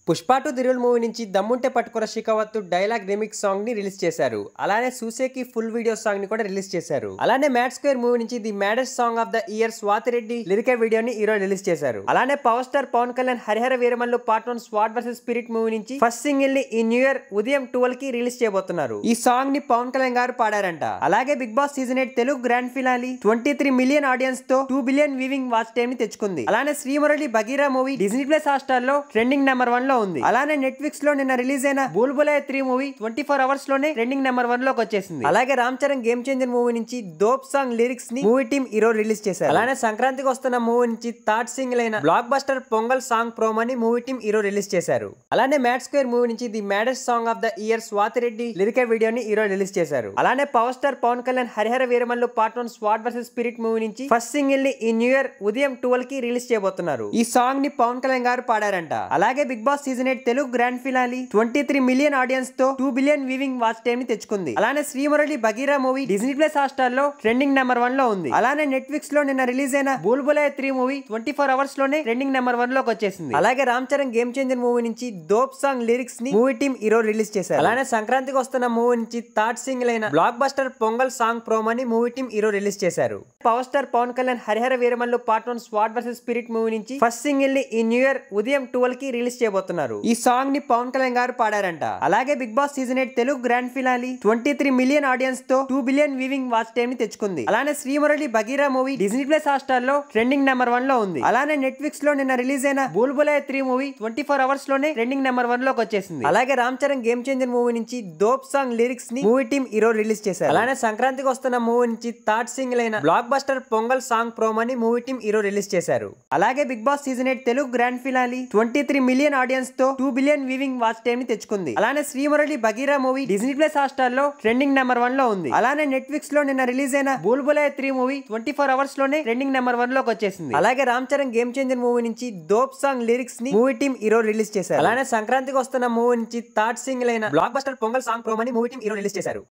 Pushpa 2 Dil movie నుంచి దమ్ముంటే పట్టుకున్న షికావత్తు డైలాగ్ రీమిక్స్ సాంగ్ ని రిలీజ్ చేశారు. అలానే సూసేకి ఫుల్ వీడియో సాంగ్ ని కూడా రిలీజ్ చేశారు. అలానే మ్యాడ్ స్క్వేర్ మూవీ నుంచి the మ్యాడెస్ట్ song of the year Swathi Reddy lyrical వీడియోని ఈ రోజు రిలీజ్ చేశారు. అలానే power star Pawan Kalyan Harihara Veeramallu part 1 sword versus spirit movie నుంచి ఫస్ట్ సింగిల్ ని ఈ న్యూ ఇయర్ ఉదయం 12 కి రిలీజ్ చేయబోతున్నారు. ఈ సాంగ్ ని పవన్ కళ్యాణ్ గారు పాడారంట. అలాగే big boss season 8 Telugu grand finale 23 million audience తో 2 బిలియన్ వ్యూవింగ్ వాచ్ టైమ్ ని తెచ్చుకుంది. అలానే Srimurali Bagheera movie Disney plus Hotstar లో ట్రెండింగ్ నెంబర్ 1 లో ఉంది. అలానే నెట్ఫ్లిక్స్ లో నిన్న రిలీజ్ అయిన బుల్బులై 3 మూవీ 24 అవర్స్ లోనే ట్రెండింగ్ నెంబర్ 1 లోకి వచ్చేసింది. అలాగే Ram Charan game changer movie నుంచి దోప్ సాంగ్ లిరిక్స్ ని మూవీ టీం ఈ రోజు రిలీజ్ చేశారు. అలానే సంక్రాంతికి వస్తున్న మూవీ నుంచి థర్డ్ సింగిల్ అయిన బ్లాక్ బస్టర్ పొంగల్ సాంగ్ ప్రోమోని మూవీ టీం ఈ రోజు రిలీజ్ చేశారు. అలానే మ్యాడ్ స్క్వేర్ మూవీ నుంచి the మ్యాడెస్ట్ song of the year Swathi Reddy lyrical వీడియోని ఈ రోజు రిలీజ్ చేశారు. అలానే power star Pawan Kalyan Harihara Veeramallu part 1 sword versus spirit movie నుంచి ఫస్ట్ సింగిల్ ని ఈ న్యూ ఇయర్ ఉదయం 12 కి రిలీజ్ చేయబోతున్నారు. ఈ సాంగ్ ని పవన్ కళ్యాణ్ గారు పాడారంట. అలాగే big boss season 8 Telugu grand finale 23 million audience తో 2 బిలియన్ వ్యూవింగ్ వాచ్ టైమ్ ని తెచ్చుకుంది. అలానే Srimurali Bagheera movie Disney plus Hotstar లో ట్రెండింగ్ నెంబర్ 1 లో ఉంది. అలానే నెట్ఫ్లిక్స్ లో నిన్న రిలీజ్ అయిన బుల్బులై 3 మూవీ 24 అవర్స్ లోనే ట్రెండింగ్ నెంబర్ 1 లోకి వచ్చేసింది. అలాగే Ram Charan game changer movie నుంచి దోప్ సాంగ్ లిరిక్స్ ని మూవీ టీం ఈ రోజు రిలీజ్ చేశారు. అలానే సంక్రాంతికి వస్తున్న మూవీ నుంచి థర్డ్ సింగిల్ అయిన బ్లాక్ బస్టర్ పొంగల్ సాంగ్ ప్రోమోని మూవీ టీం ఈ రోజు రిలీజ్ చేశారు. Power star Pawan Kalyan Harihara Veeramallu part 1 sword versus spirit movie నుంచి ఫస్ట్ సింగిల్ ని ఈ న్యూ ఇయర్ ఉదయం 12 కి రిలీజ్ చేయబోతున్నారు. ఈ సాంగ్ ని పవన్ కళ్యాణ్ గారు పాడారంట. అలాగే big boss season 8 Telugu grand finale 23 million audience తో 2 బిలియన్ వ్యూవింగ్ వాచ్ టైమ్ ని తెచ్చుకుంది. అలానే Srimurali Bagheera movie Disney plus Hotstar లో ట్రెండింగ్ నెంబర్ 1 లో ఉంది. అలానే నెట్ఫ్లిక్స్ లో నిన్న రిలీజ్ అయిన బుల్బులై 3 మూవీ 24 అవర్స్ లోనే ట్రెండింగ్ నెంబర్ 1 లోకి వచ్చేసింది. అలాగే Ram Charan game changer movie నుంచి దోప్ సాంగ్ లిరిక్స్ ని మూవీ టీం ఈ రోజు రిలీజ్ చేశారు. అలానే సంక్రాంతికి వస్తున్న మూవీ నుంచి థర్డ్ సింగిల్ అయిన బ్లాక్ బస్టర్ పొంగల్ సాంగ్ ప్రోమోని మూవీ టీం ఈ రోజు రిలీజ్ చేశారు. అలాగే big boss season 8 Telugu grand finale 23 million audience తో 2 బిలియన్ వ్యూవింగ్ వాచ్ టైమ్ ని తెచ్చుకుంది. అలానే Srimurali Bagheera movie Disney plus Hotstar లో ట్రెండింగ్ నెంబర్ 1 లో ఉంది. అలానే నెట్ఫ్లిక్స్ లో నిన్న రిలీజ్ అయిన బుల్బులై 3 మూవీ 24 అవర్స్ లోనే ట్రెండింగ్ నెంబర్ 1 లోకి వచ్చేసింది. అలాగే Ram Charan game changer movie నుంచి దోప్ సాంగ్ లిరిక్స్ ని మూవీ టీం ఈ రోజు రిలీజ్ చేశారు. అలానే సంక్రాంతికి వస్తున్న మూవీ నుంచి థర్డ్ సింగిల్ అయిన బ్లాక్ బస్టర్ పొంగల్ సాంగ్ ప్రోమోని మూవీ టీం ఈ రోజు రిలీజ్ చేశారు.